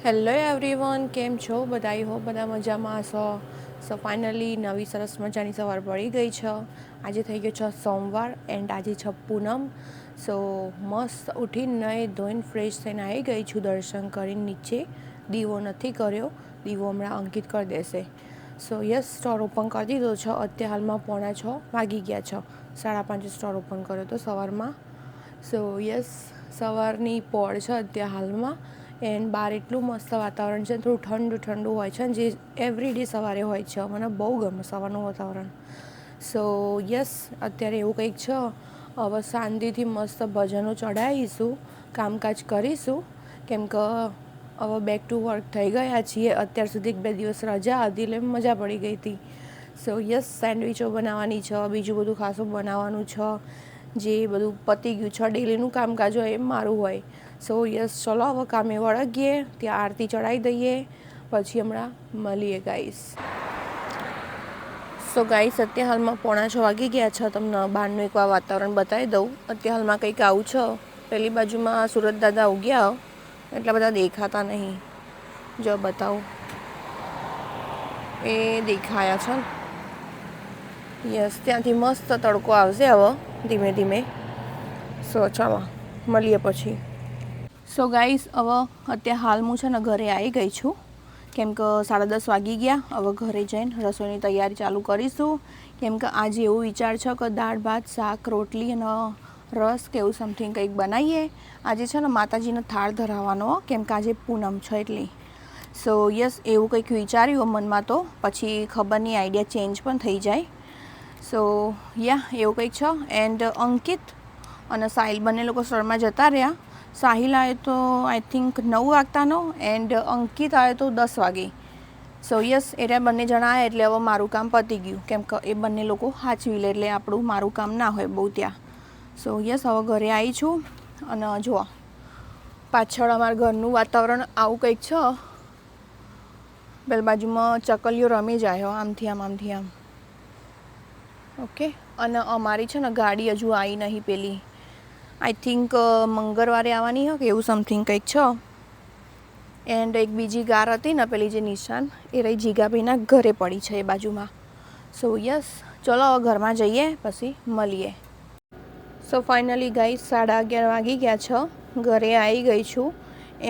Hello everyone, કેમ છો બધા? આઈ હોપ બધા મજામાં હશો. સો ફાઇનલી નવી સરસ મજાની સવાર પડી ગઈ છે. આજે થઈ ગયો છે સોમવાર એન્ડ આજે છે પૂનમ. સો મસ્ત ઉઠીને નહીં ધોઈને ફ્રેશ થઈને આવી ગઈ છું દર્શન કરીને નીચે. દીવો નથી કર્યો, દીવો હમણાં અંકિત કરી દેશે. સો યસ, સ્ટોર ઓપન કરી દીધો છે. અત્યારે હાલમાં 4:45 વાગી ગયા છે. 5:30 સ્ટોર ઓપન કર્યો તો સવારમાં. સો યસ, સવારની પોળ છે અત્યારે હાલમાં. એન્ડ બહાર એટલું મસ્ત વાતાવરણ છે, થોડું ઠંડુ ઠંડુ હોય છે, જે એવરી ડે સવારે હોય છે. મને બહુ ગમે સવારનું વાતાવરણ. સો યસ, અત્યારે એવું કંઈક છે. હવે શાંતિથી મસ્ત ભજનો ચડાવીશું, કામકાજ કરીશું, કેમ કે હવે બેક ટુ વર્ક થઈ ગયા છીએ. અત્યાર સુધી 1-2 દિવસ રજા હતી એટલે મજા પડી ગઈ હતી. સો યસ, સેન્ડવિચો બનાવવાની છે, બીજું બધું ખાસું બનાવવાનું છે, જે બધું પતી ગયું છે. ડેલીનું કામકાજ હોય એમ મારું હોય. સો યસ, ચલો હવે કામે વળગીએ, ત્યાં આરતી ચડાવી દઈએ, પછી હમણાં મળીએ ગાઈસ. સો ગાઈસ, અત્યારે હાલમાં 5:45 વાગી ગયા છે. તમને બહારનું એકવાર વાતાવરણ બતાવી દઉં. અત્યારે હાલમાં કંઈક આવું છે. પેલી બાજુમાં સુરત દાદા ઉગ્યા, એટલા બધા દેખાતા નહીં. જો બતાવું, એ દેખાયા છે. યસ, ત્યાંથી મસ્ત તડકો આવશે હવે ધીમે ધીમે. સો ચાલો મળીએ પછી. સો ગાઈસ, હવે અત્યારે હાલ હું છે ને ઘરે આવી ગઈ છું, કેમ કે 10:30 વાગી ગયા. હવે ઘરે જઈને રસોઈની તૈયારી ચાલુ કરીશું, કેમ કે આજે એવું વિચાર છે કે દાળ ભાત શાક રોટલી અને રસ કે એવું સમથિંગ કંઈક બનાવીએ. આજે છે ને માતાજીનો થાળ ધરાવવાનો, કેમ કે આજે પૂનમ છે એટલે. સો યસ, એવું કંઈક વિચાર્યું મનમાં, તો પછી ખબર નહીં આઈડિયા ચેન્જ પણ થઈ જાય. સો યા, એવું કંઈક છે. એન્ડ અંકિત અને સાહિલ બંને લોકો સ્ટોરમાં જતા રહ્યા. સાહિલ આવે તો આઈ થિંક 9 વાગતાનો, એન્ડ અંકિત આવે તો 10 વાગે. સો યસ, એટલે બંને જણા આવ્યા એટલે હવે મારું કામ પતી ગયું, કેમ કે એ બંને લોકો સાચવી લે એટલે આપણું મારું કામ ના હોય બહુ ત્યાં. સો યસ, હવે ઘરે આવી છું. અને જુઓ પાછળ અમારા ઘરનું વાતાવરણ આવું કંઈક છે. પેલી બાજુમાં ચકલીઓ રમી જાય આમથી આમ આમથી આમ. ઓકે, અને અમારી છે ને ગાડી હજુ આવી નહીં. પેલી આઈ થિંક મંગળવારે આવવાની હોય કે એવું સમથિંગ કંઈક છે. એન્ડ એક બીજી કાર હતી ને પેલી જે નિશાન, એ રહી જીગાભાઈના ઘરે પડી છે એ બાજુમાં. સો યસ, ચલો હવે ઘરમાં જઈએ પછી મળીએ. સો ફાઇનલી ગાઈસ, 11:30 વાગી ગયા છે. ઘરે આવી ગઈ છું.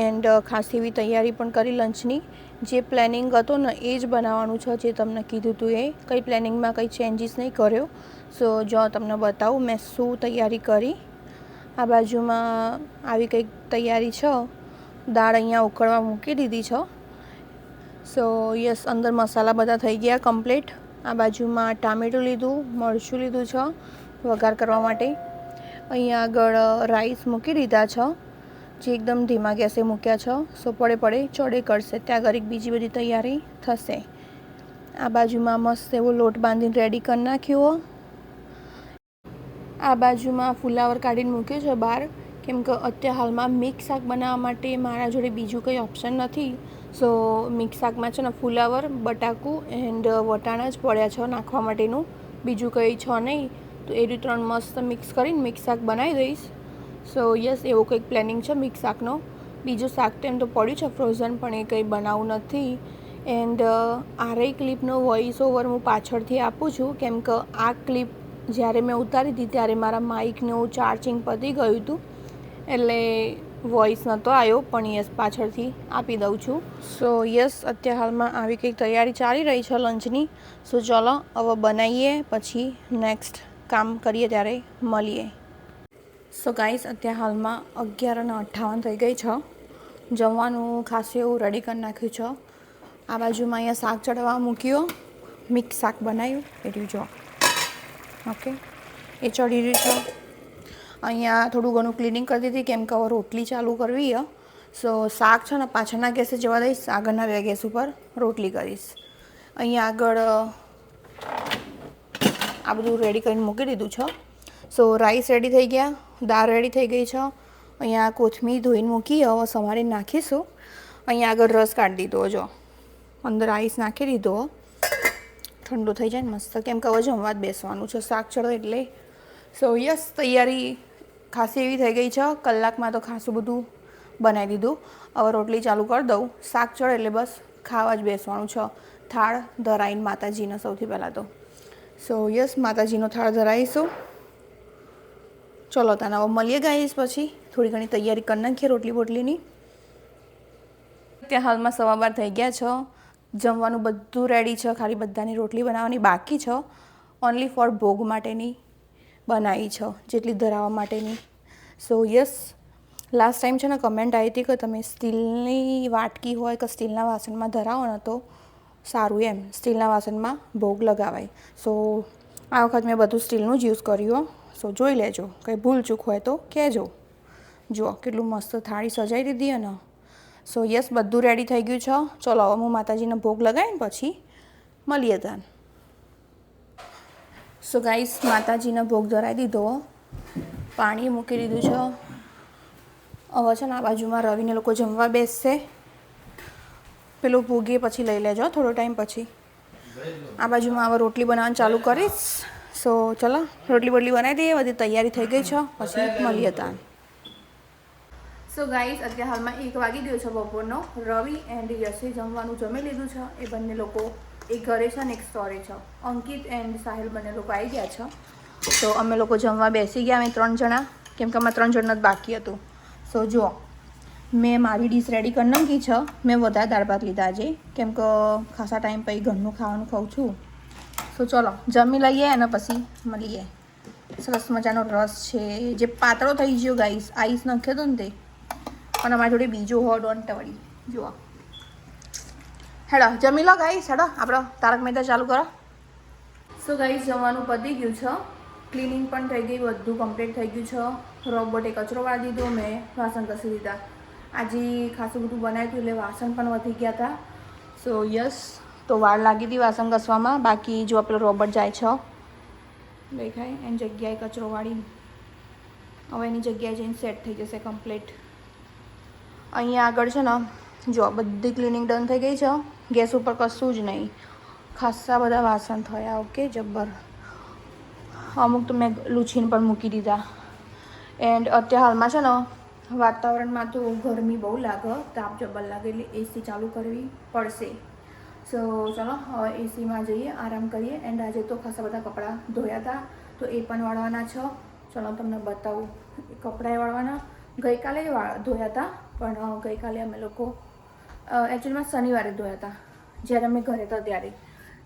એન્ડ ખાસ એવી તૈયારી પણ કરી લંચની. જે પ્લાનિંગ હતો ને એ જ બનાવવાનું છે, જે તમને કીધું હતું એ. કંઈ પ્લાનિંગમાં કંઈ ચેન્જીસ નહીં કર્યો. સો જો તમને બતાવું મેં શું તૈયારી કરી. આ બાજુમાં આવી કંઈક તૈયારી છે. દાળ અહીંયા ઉકળવા મૂકી દીધી છે. સો યસ, અંદર મસાલા બધા થઈ ગયા કમ્પ્લીટ. આ બાજુમાં ટામેટું લીધું, મરચું લીધું છે વઘાર કરવા માટે. અહીંયા આગળ રાઈસ મૂકી દીધા છે, જે એકદમ ધીમા ગેસે મૂક્યા છે. સો પડે ચોડે કરશે, ત્યાં આગળ બીજી બધી તૈયારી થશે. આ બાજુમાં મસ્ત એવો લોટ બાંધીને રેડી કરી નાખ્યો. આ બાજુમાં ફુલાવર કાઢીને મૂક્યું છે બહાર, કેમ કે અત્યારે હાલમાં મિક્સ શાક બનાવવા માટે મારા જોડે બીજું કંઈ ઓપ્શન નથી. સો મિક્સ શાકમાં છે ને ફુલાવર, બટાકું એન્ડ વટાણા જ પડ્યા છે નાખવા માટેનું, બીજું કંઈ છે નહીં. તો એ રીતે 3 મસ્ત મિક્સ કરીને મિક્સ શાક બનાવી દઈશ. સો યસ, એવું કંઈક પ્લાનિંગ છે મિક્સ શાકનો. બીજું શાક તો એમ તો પડ્યું છે ફ્રોઝન, પણ એ કંઈ બનાવવું નથી. એન્ડ આરેય ક્લિપનો વોઇસ ઓવર હું પાછળથી આપું છું, કેમ કે આ ક્લિપ જ્યારે મેં ઉતારી હતી ત્યારે મારા માઇકનું ચાર્જિંગ પતી ગયું હતું, એટલે વોઇસ નહોતો આવ્યો. પણ યસ, પાછળથી આપી દઉં છું. સો યસ, અત્યારે હાલમાં આવી કંઈક તૈયારી ચાલી રહી છે લંચની. સો ચલો હવે બનાવીએ, પછી નેક્સ્ટ કામ કરીએ ત્યારે મળીએ. સો ગાઈસ, અત્યારે હાલમાં 11:58 થઈ ગઈ છે. જમવાનું ખાસું એવું રેડી કરી નાખ્યું છે. આ બાજુમાં અહીંયા શાક ચડવા મૂક્યો, મિક્સ શાક બનાવ્યું એટલું જો. ઓકે, એ ચડી રહ્યું છે. અહીંયા થોડું ઘણું ક્લિનિંગ કરી દીધી, કેમ કે હવે રોટલી ચાલુ કરવી છે. સો શાક છે ને પાછળના ગેસે જવા દઈશ, આગળના 2 ગેસ ઉપર રોટલી કરીશ. અહીંયા આગળ આ બધું રેડી કરીને મૂકી દીધું છે. સો રાઈસ રેડી થઈ ગયા, દાળ રેડી થઈ ગઈ છે. અહીંયા કોથમીર ધોઈને મૂકી, હવે સવારે નાખીશું. અહીંયા આગળ રસ કાઢી દીધો, જો અંદર આઈસ નાખી દીધો, ઠંડુ થઈ જાય ને મસ્ત, કેમ કે હવે જમવા જ બેસવાનું છે શાક ચડો એટલે. સો યસ, તૈયારી ખાસી એવી થઈ ગઈ છે. કલાકમાં તો ખાસું બધું બનાવી દીધું. હવે રોટલી ચાલુ કરી દઉં. શાક ચડે એટલે બસ ખાવા જ બેસવાનું છે. થાળ ધરાઈને માતાજીને સૌથી પહેલાં તો. સો યસ, માતાજીનો થાળ ધરાવીશું. ચલો તને હવે મળીએ ગાઈસ. પછી થોડી ઘણી તૈયારી કરી નાખીએ રોટલી બોટલીની. ત્યાં હાલમાં 12:15 થઈ ગયા છે. જમવાનું બધું રેડી છે, ખાલી બધાની રોટલી બનાવવાની બાકી છે. ઓનલી ફોર ભોગ માટેની બનાવી છે, જેટલી ધરાવવા માટેની. સો યસ, લાસ્ટ ટાઈમ છે ને કમેન્ટ આવી હતી કે તમે સ્ટીલની વાટકી હોય કે સ્ટીલના વાસણમાં ધરાવો ને તો સારું એમ, સ્ટીલના વાસણમાં ભોગ લગાવાય. સો આ વખત મેં બધું સ્ટીલનું જ યુઝ કર્યું. સો જોઈ લેજો, કંઈ ભૂલ ચૂક હોય તો કહેજો. જુઓ કેટલું મસ્ત થાળી સજાવી દીધી અને સો યસ, બધું રેડી થઈ ગયું છે. ચલો હવે હું માતાજીને ભોગ લગાવીને પછી મળીએ તાન. સો ગાઈસ, માતાજીને ભોગ ધરાવી દીધો, પાણી મૂકી દીધું છે. હવે છે ને આ બાજુમાં રવિને લોકો જમવા બેસશે. પેલું ભોગે પછી લઈ લેજો થોડો ટાઈમ પછી. આ બાજુમાં હવે રોટલી બનાવવાનું ચાલુ કરીશ. સો ચલો રોટલી બોટલી બનાવી દઈએ, બધી તૈયારી થઈ ગઈ છે, પછી મળીએ તાન. સો ગાઈસ, અત્યારે હાલમાં 1 વાગી ગયો છે બપોરનો. રવિ એન્ડ યશે જમવાનું જમી લીધું છે. એ બંને લોકો એક ઘરે છે ને એક સ્ટોરે છે. અંકિત એન્ડ સાહિલ બંને લોકો આવી ગયા છે. તો અમે લોકો જમવા બેસી ગયા, અમે 3 જણા, કેમ કે અમારે 3 જણનું જ બાકી હતું. સો જુઓ, મેં મારી ડીશ રેડી કરી નાખી છે. મેં વધારે દાળ ભાત લીધા આજે, કેમ કે ખાસા ટાઈમ પછી ઘરનું ખાવાનું ખાઉં છું. સો ચલો જમી લઈએ અને પછી મળીએ. સરસ મજાનો રસ છે, જે પાતળો થઈ ગયો ગાઈસ, આઈસ નાખ્યો હતો ને તે. અને અમારી જોડે બીજો હો, ડોન્ટ વરી. જુઓ, હેડો જમી લો ગાઈસ, હેડો આપણો તારક મહેતા ચાલુ કરો. સો ગાઈસ, જમવાનું પતી ગયું છે, ક્લિનિંગ પણ થઈ ગઈ, બધું કમ્પ્લીટ થઈ ગયું છે. રોબોટે કચરો વાળી દીધો, મેં વાસણ ઘસી દીધા. આજે ખાસું બધું બનાવ્યું હતું એટલે વાસણ પણ વધી ગયા હતા. સો યસ, તો વાર લાગી હતી વાસણ ઘસવામાં. બાકી જો પેલો રોબોટ જાય છે, દેખાય એની જગ્યાએ કચરો વાળી. હવે એની જગ્યાએ જઈને સેટ થઈ જશે કમ્પ્લીટ. અહીંયા આગળ છે ને જો બધી ક્લિનિંગ ડન થઈ ગઈ છે. ગેસ ઉપર કશું જ નહીં, ખાસા બધા વાસણ થયા. ઓકે, જબ્બર. અમુક તો મેં લૂછીને પણ મૂકી દીધા. એન્ડ અત્યારે હાલમાં છે ને વાતાવરણમાં તો ગરમી બહુ લાગે, તાપ જબ્બર લાગે, એટલે એસી ચાલુ કરવી પડશે. સો ચલો હવે એસીમાં જઈએ, આરામ કરીએ. એન્ડ આજે તો ખાસા બધા કપડાં ધોયા હતા, તો એ પણ વાળવાના છે. ચલો તમને બતાવું. કપડાં વાળવાના ગઈકાલે ધોયા હતા, પણ ગઈકાલે અમે લોકો એકચ્યુઅલીમાં શનિવારે ધોયા હતા, જ્યારે અમે ઘરે હતા ત્યારે.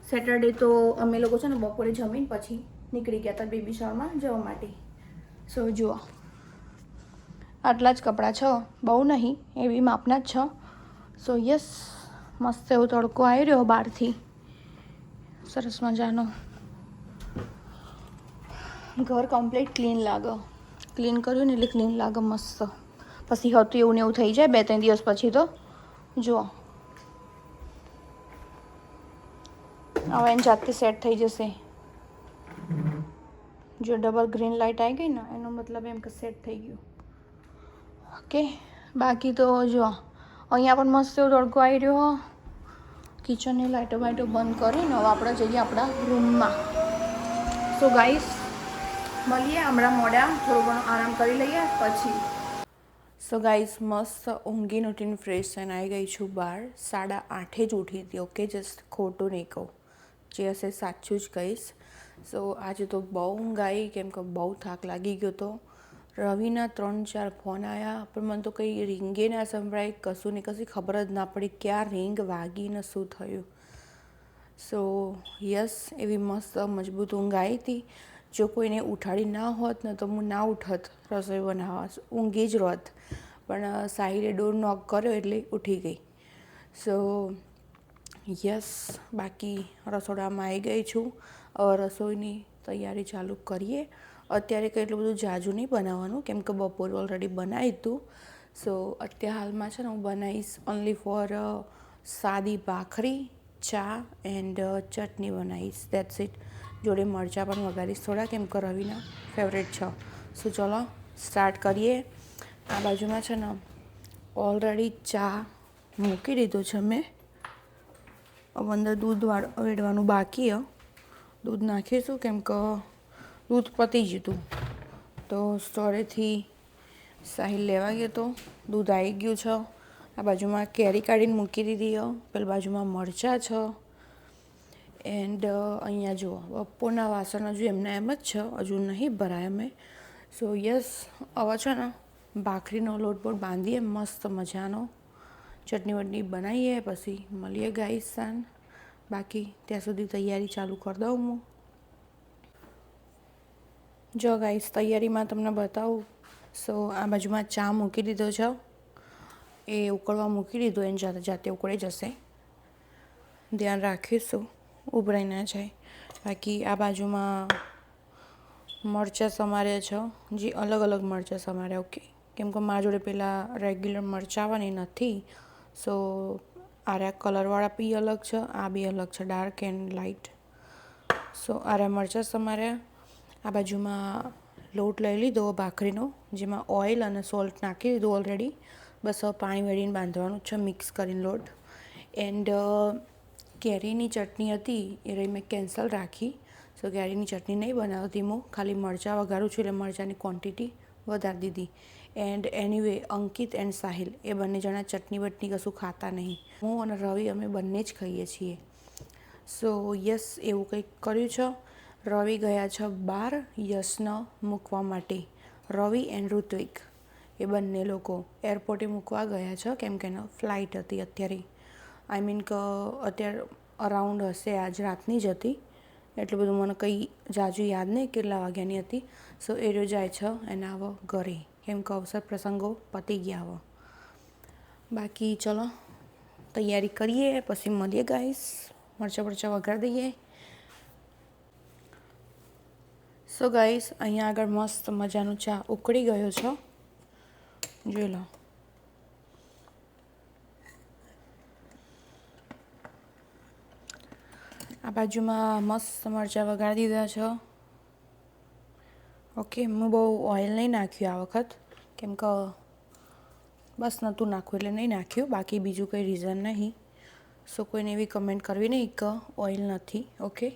સેટરડે તો અમે લોકો છે ને બપોરે જમીન પછી નીકળી ગયા હતા બેબી શાવરમાં જવા માટે. સો જુઓ, આટલા જ કપડાં છે, બહુ નહીં, એવી માપના જ છે. સો યસ, મસ્ત એવો તડકો આવી રહ્યો બહારથી, સરસ મજાનો. ઘર કમ્પ્લીટ ક્લીન લાગે, ક્લીન કર્યું ને એટલે ક્લીન લાગે મસ્ત. પછી હતું એવું ને એવું થઈ જાય 2-3 દિવસ પછી તો. જુઓ, હવે એની જાતે સેટ થઈ જશે. જો ડબલ ગ્રીન લાઇટ આવી ગઈ ને, એનો મતલબ એમ કે સેટ થઈ ગયું. ઓકે, બાકી તો જો અહીંયા પણ મસ્ત એવો તડકો આવી રહ્યો. કિચનની લાઇટો બાઇટો બંધ કરીને હવે આપણે જઈએ આપણા રૂમમાં. સો ગાઈસ, મળીએ હમણાં મોડા, થોડો ઘણો આરામ કરી લઈએ પછી. સો ગાઈસ, મસ્ત ઊંઘીને ઉઠીને ફ્રેશ થઈને આવી ગઈ છું બહાર. 8:30 જ ઉઠી હતી. ઓકે, જસ્ટ ખોટું નહીં કહું, જે હશે સાચું જ કહીશ. સો આજે તો બહુ ઊંઘ આવી, કેમ કે બહુ થાક લાગી ગયો હતો. રવિના 3-4 ફોન આવ્યા, પણ મને તો કંઈ રિંગે ના સંભળાય, કશું ને કશી ખબર જ ના પડી ક્યાં રિંગ વાગીને શું થયું. સો યસ, એવી મસ્ત મજબૂત ઊંઘ આવી હતી. જો કોઈને ઉઠાડી ના હોત ને તો હું ના ઉઠત રસોઈ બનાવવા, ઊંઘી જ રહત. પણ સાહિલે ડોર નોક કર્યો એટલે ઉઠી ગઈ. સો યસ, બાકી રસોડામાં આવી ગઈ છું. રસોઈની તૈયારી ચાલુ કરીએ. અત્યારે કંઈ એટલું બધું જાજુ નહીં બનાવવાનું, કેમ કે બપોરે ઓલરેડી બનાવી હતું. સો અત્યારે હાલમાં છે ને હું બનાવીશ ઓનલી ફોર સાદી ભાખરી, ચા એન્ડ ચટણી બનાવીશ, દેટ્સ ઇટ. જોડે મરચાં પણ વઘારીશ થોડા, કેમ કે રવિના ફેવરેટ છે. સો ચલો સ્ટાર્ટ કરીએ. આ બાજુમાં છે ને ઓલરેડી ચા મૂકી દીધો છે મેં. હવે અંદર દૂધ વેડવાનું બાકી છે. દૂધ નાખીશું, કેમ કે દૂધ પતી જ હતું, તો સ્ટોરેથી સાહિલ લેવા ગયો તો દૂધ આવી ગયું છે. આ બાજુમાં કેરી કાઢીને મૂકી દીધી છે. પેલી બાજુમાં મરચાં છે. એન્ડ અહીંયા જુઓ બપોરના વાસણ હજુ એમના એમ જ છે, હજુ નહીં ભરાય અમે. સો યસ, હવે છે ને ભાખરીનો લોટ બોટ બાંધીએ મસ્ત મજાનો, ચટણી વટણી બનાવીએ, પછી મળીએ ગાઈસ સાંજ. બાકી ત્યાં સુધી તૈયારી ચાલુ કરી દઉં હું. જો ગાઈસ તૈયારીમાં તમને બતાવું. સો આ બાજુમાં ચા મૂકી દીધો છે, એ ઉકળવા મૂકી દીધો, એને જાતે જાતે ઉકળી જશે. ધ્યાન રાખીશું ઉભરાઈ ના જાય. બાકી આ બાજુમાં મરચાં સમારે છે, જે અલગ અલગ મરચાં સમારે. ઓકે, કેમ કે મારા જોડે પેલા રેગ્યુલર મરચાં આવવાની નથી. સો આરા કલરવાળા બી અલગ છે, આ બી અલગ છે, ડાર્ક એન્ડ લાઇટ. સો આરા મરચાં સમાર્યા. આ બાજુમાં લોટ લઈ લીધો ભાખરીનો, જેમાં ઓઇલ અને સોલ્ટ નાખી દીધું ઓલરેડી. બસ હવે પાણી વેળીને બાંધવાનું છે, મિક્સ કરીને લોટ. એન્ડ કેરીની ચટણી હતી એ રહી મેં કેન્સલ રાખી. સો કેરીની ચટણી નહીં બનાવતી હું, ખાલી મરચાં વઘારું છું, એટલે મરચાંની ક્વોન્ટિટી વધારી દીધી. And anyway Ankit and Sahil એ બંને જણા ચટણી વટણી કશું ખાતા નહીં. હું અને રવિ અમે બંને જ ખાઈએ છીએ. સો યસ, એવું કંઈક કર્યું છે. રવિ ગયા છે બહાર યશને મૂકવા માટે. રવિ એન્ડ ઋત્વિક એ બંને લોકો એરપોર્ટે મૂકવા ગયા છે, કેમ કે એનો ફ્લાઇટ હતી અત્યારે. આઈ મીન કે અત્યારે અરાઉન્ડ હશે, આજ રાતની જ હતી. એટલું બધું મને કંઈ જાજુ યાદ નહીં કેટલા વાગ્યાની હતી. સો એ રહ્યો જાય છે એને આવો ઘરે, કેમ કે અવસર પ્રસંગો પતી ગયા હવે. બાકી ચલો તૈયારી કરીએ, પછી મળીએ ગાઈસ. મરચાં મરચાં વઘારી દઈએ. સો ગાઈસ અહીંયા આગળ મસ્ત મજાનો ચા ઉકળી ગયો છે, જોઈ લો. આ બાજુમાં મસ્ત મરચાં વઘારી દીધા છે. ઓકે, હું બહુ ઓઇલ નહીં નાખ્યું આ વખત, કેમ કે બસ નહોતું નાખ્યું એટલે નહીં નાખ્યું. બાકી બીજું કંઈ રીઝન નહીં. સો કોઈને એવી કમેન્ટ કરવી નહીં કે ઓઇલ નથી. ઓકે,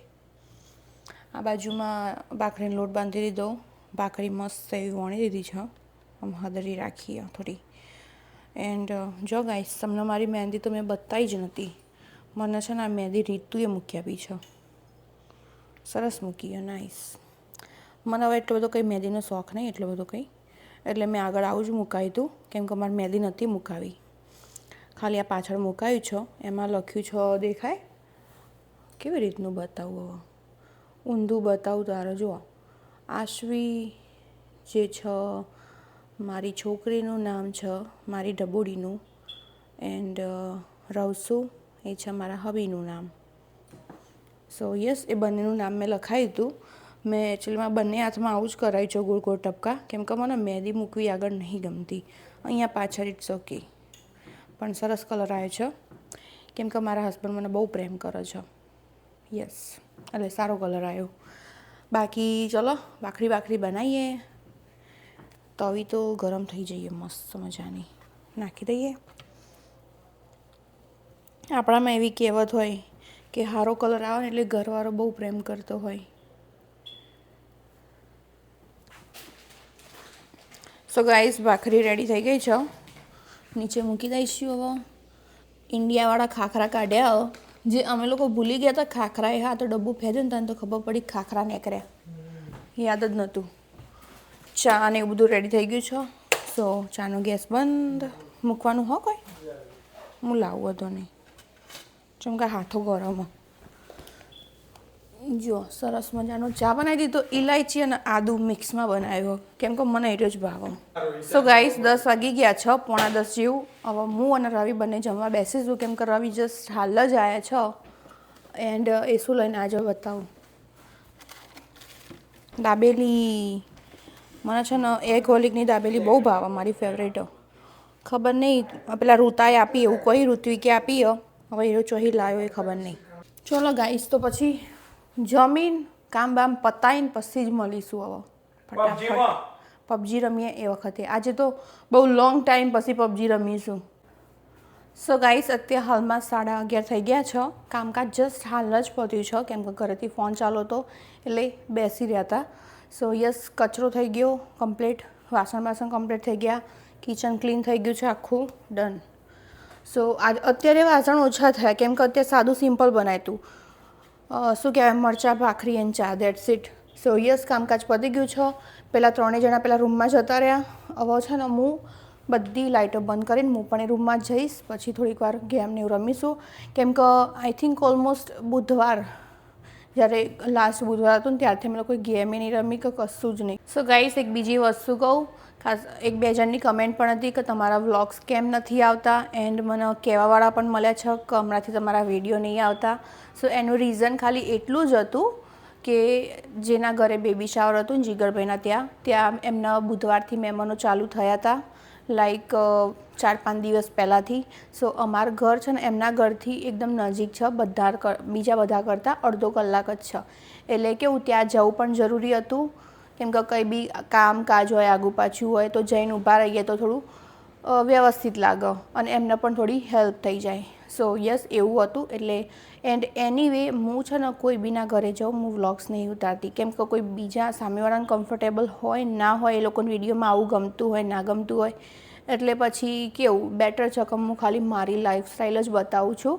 આ બાજુમાં ભાખરીનો લોટ બાંધી દીધો. ભાખરી મસ્ત એવી વણી દીધી છે, આમ હદરી રાખીએ થોડી. એન્ડ જો ગાઈસ, તમને મારી મહેંદી તો મેં બતાવી જ નથી. મને છે ને આ મહેંદી રીતુએ મૂકી આપી છે, સરસ મૂકી, નાઈસ. મને હવે એટલો બધો કંઈ મહેંદીનો શોખ નહીં, એટલો બધો કંઈ, એટલે મેં આગળ આવું જ મુકાવ્યું હતું, કેમ કે મારે મહેંદી નથી મુકાવી. ખાલી આ પાછળ મુકાવ્યું છે, એમાં લખ્યું છે દેખાય. કેવી રીતનું બતાવું હવે, ઊંધું બતાવું તારે. જુઓ, આશ્વી જે છે મારી છોકરીનું નામ છે, મારી ઢબુડીનું. એન્ડ રવસુ એ છે મારા હબીનું નામ. સો યસ, એ બંનેનું નામ મેં લખાવ્યું હતું. મેં એકચ્યુઅલીમાં બંને હાથમાં આવું જ કરાવ્યું છે, ગોળ ગોળ ટપકા, કેમ કે મને મહેંદી મૂકવી આગળ નહીં ગમતી. અહીંયા પાછળ ઇટ્સ ઓકે, પણ સરસ કલર આવ્યો છે, કેમ કે મારા હસબન્ડ મને બહુ પ્રેમ કરે છે. યસ, એટલે સારો કલર આવ્યો. બાકી ચલો ભાખરી બનાવીએ. તવી તો ગરમ થઈ જઈએ મસ્ત મજાની, નાખી દઈએ. આપણામાં એવી કહેવત હોય કે સારો કલર આવે ને એટલે ઘરવાળો બહુ પ્રેમ કરતો હોય. સો ગાઈસ, ભાખરી રેડી થઈ ગઈ છે, નીચે મૂકી દઈશું. હવે ઇન્ડિયાવાળા ખાખરા કાઢ્યા, જે અમે લોકો ભૂલી ગયા હતા ખાખરા. એ હા, તો ડબ્બું ફેંચ્યું ને તને તો ખબર પડી ખાખરા નીકળ્યા, યાદ જ નહોતું. ચા ને એવું બધું રેડી થઈ ગયું છે. સો ચાનો ગેસ બંધ મૂકવાનું હો કોઈ, હું લાવું હતો નહીં, ચમકે હાથો ગરમ. જો સરસ મજાનો ચા બનાવી દીધો. ઇલાયચી અને આદુ મિક્સમાં બનાવ્યો, કેમ કે મને એટલો જ ભાવ. સો ગાઈસ, 10 વાગી ગયા છે, 9:45 જેવું. હવે હું અને રવિ બંને જમવા બેસીશું, કેમ કે રવિ જસ્ટ હાલ જ આવ્યા છે. એન્ડ એ શું લઈને આજે બતાવું. દાબેલી, મને છે ને એગ હોલિકની દાબેલી બહુ ભાવે, મારી ફેવરેટ. ખબર નહીં પેલા ઋતાએ આપી, એવું કોઈ ઋત્વિકે આપી. હવે એનો ચોહી લાવ્યો એ ખબર નહીં. ચલો ગાઈસ, તો પછી જમીન કામ બામ પતાવીને પછી જ મળીશું. હવે ફટાફટ પબજી રમીએ એ વખતે. આજે તો બહુ લોંગ ટાઈમ પછી પબજી રમીશું. સો ગાઈસ, અત્યારે હાલમાં 11:30 થઈ ગયા છે. કામકાજ જસ્ટ હાલ જ પત્યું છે, કેમ કે ઘરેથી ફોન ચાલુ હતો એટલે બેસી રહ્યા હતા. સો યસ, કચરો થઈ ગયો કમ્પ્લીટ. વાસણ કમ્પ્લીટ થઈ ગયા, કિચન ક્લીન થઈ ગયું છે આખું, ડન. સો અત્યારે વાસણ ઓછા થયા કેમ કે અત્યારે સાદું સિમ્પલ બનાવ્યું હતું, શું કહેવાય, મરચાં ભાખરી એન્ડ ચા, દેટ્સ ઇટ. સો યસ, કામકાજ પતી ગયું છે. પહેલાં 3 જણા પહેલાં રૂમમાં જતા રહ્યા. હવે છે ને હું બધી લાઇટો બંધ કરીને હું પણ એ રૂમમાં જઈશ. પછી થોડીક વાર ગેમને એવું રમીશું કેમ કે આઈ થિંક ઓલમોસ્ટ બુધવાર, જ્યારે લાસ્ટ બુધવાર હતું ને ત્યારથી અમે લોકો ગેમ નહીં રમી કે કશું જ નહીં. સો ગાઈસ, એક બીજી વસ્તુ કહું, ખાસ 1-2 જણની કમેન્ટ પણ હતી કે તમારા વ્લોગ્સ કેમ નથી આવતા, એન્ડ મને કહેવાવાળા પણ મળ્યા છે કે હમણાંથી તમારા વિડીયો નહીં આવતા. સો એનું રીઝન ખાલી એટલું જ હતું કે જેના ઘરે બેબી શાવર હતું ને જીગરભાઈના ત્યાં એમના બુધવારથી મહેમાનો ચાલુ થયા હતા, લાઈક 4-5 દિવસ પહેલાંથી. સો અમારું ઘર છે ને એમના ઘરથી એકદમ નજીક છે, બીજા બધા કરતાં અડધો કલાક જ છે. એટલે કેવું, ત્યાં જવું પણ જરૂરી હતું કેમ કે કંઈ બી કામકાજ હોય, આગું પાછું હોય તો જઈને ઊભા રહીએ તો થોડું વ્યવસ્થિત લાગે અને એમને પણ થોડી હેલ્પ થઈ જાય. સો યસ, એવું હતું. એટલે એન્ડ એનીવે હું છે ને કોઈ બીના ઘરે જાઉં, હું વ્લોગ્સ નહીં ઉતારતી કેમ કે કોઈ બીજા સામેવાળાને કમ્ફર્ટેબલ હોય ના હોય, એ લોકોને વિડીયોમાં આવું ગમતું હોય ના ગમતું હોય, એટલે પછી કેવું બેટર છે કે હું ખાલી મારી લાઈફસ્ટાઈલ જ બતાવું છું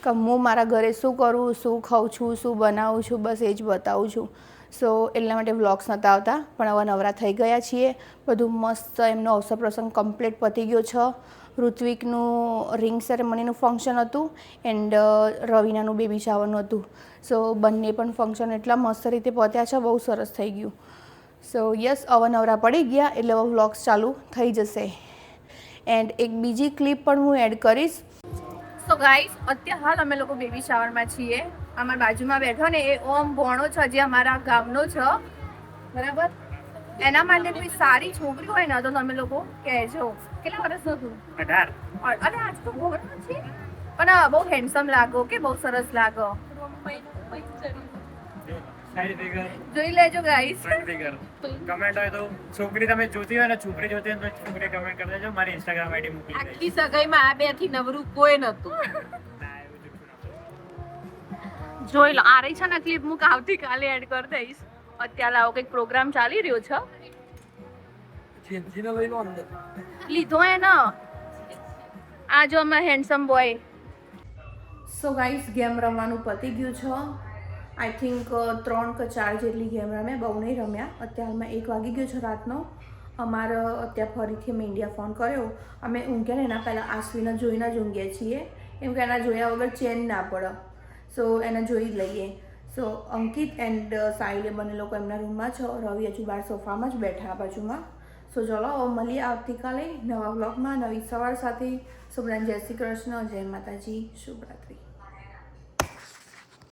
કે હું મારા ઘરે શું કરું, શું ખાઉં છું, શું બનાવું છું, બસ એ જ બતાવું છું. સો એટલા માટે વ્લોગ્સ નહોતા આવતા. પણ હવે નવરા થઈ ગયા છીએ, બધું મસ્ત, એમનો અવસર પ્રસંગ કમ્પ્લીટ પતી ગયો છે. ઋત્વિકનું રિંગ સેરેમનીનું ફંક્શન હતું એન્ડ રવિનાનું બેબી શાવરનું હતું. સો બંને પણ ફંક્શન એટલા મસ્ત રીતે પત્યા છે, બહુ સરસ થઈ ગયું. સો યસ, હવે નવરા પડી ગયા એટલે હવે વ્લોગ્સ ચાલુ થઈ જશે. એન્ડ એક બીજી ક્લિપ પણ હું એડ કરીશ. સો ગાઈસ, અત્યારે હાલ અમે લોકો બેબી શાવરમાં છીએ. અમારા બાજુમાં બેઠો ને એ ઓમ ભોણો છે, જે અમારા ગામનો છે, બરાબર. એના માટે કોઈ સારી છોકરી હોય ને તો તમે લોકો કહેજો. કેટલા વર્ષનો તું? 18. અરે આજ તો ભોણો છે પણ બહુ હેન્ડસમ લાગો, કે બહુ સરસ લાગો. જોઈ લેજો ગાઈસ. કમેન્ટ હોય તો છોકરી તમે જોતી હોય ને, છોકરી જોતી હોય તો છોકરી કમેન્ટ કરી દેજો, મારી ઇન્સ્ટાગ્રામ આઈડી મોકલી દેજો. આખી સગાઈમાં આ બે થી નવરું કોઈ નતું. જોઈ લો, આ રહી છે ને ક્લિપ, હું આવતીકાલે એડ કરી દઈશ. અત્યારે આવો કંઈક પ્રોગ્રામ ચાલી રહ્યો છે, લીધો હે ને આ જો અમારા handsome boy. So guys, game રમવાનું પતી ગયું છે. આઈ થિંક 3 કે 4 જેટલી ગેમ રમ્યા, બહુ નહીં રમ્યા. અત્યારમાં 1 વાગી ગયો છે રાતનો. અમારે અત્યારે ફરીથી અમે ઇન્ડિયા ફોન કર્યો. અમે ઊંઘ્યા ને એના પહેલાં આશ્વીને જોઈને જ ઊંઘીએ છીએ કેમ કે એના જોયા વગર ચેન ના પડે. સો એને જોઈ જ લઈએ. સો અંકિત એન્ડ સાહિલે બંને લોકો એમના રૂમમાં છે, રવિ હજુ બહાર સોફામાં જ બેઠા બાજુમાં. સો ચલો મળીએ આવતીકાલે નવા વ્લોગમાં, નવી સવાર સાથે. શુભરાત્રી, જય શ્રી કૃષ્ણ, જય માતાજી, શુભરાત્રી.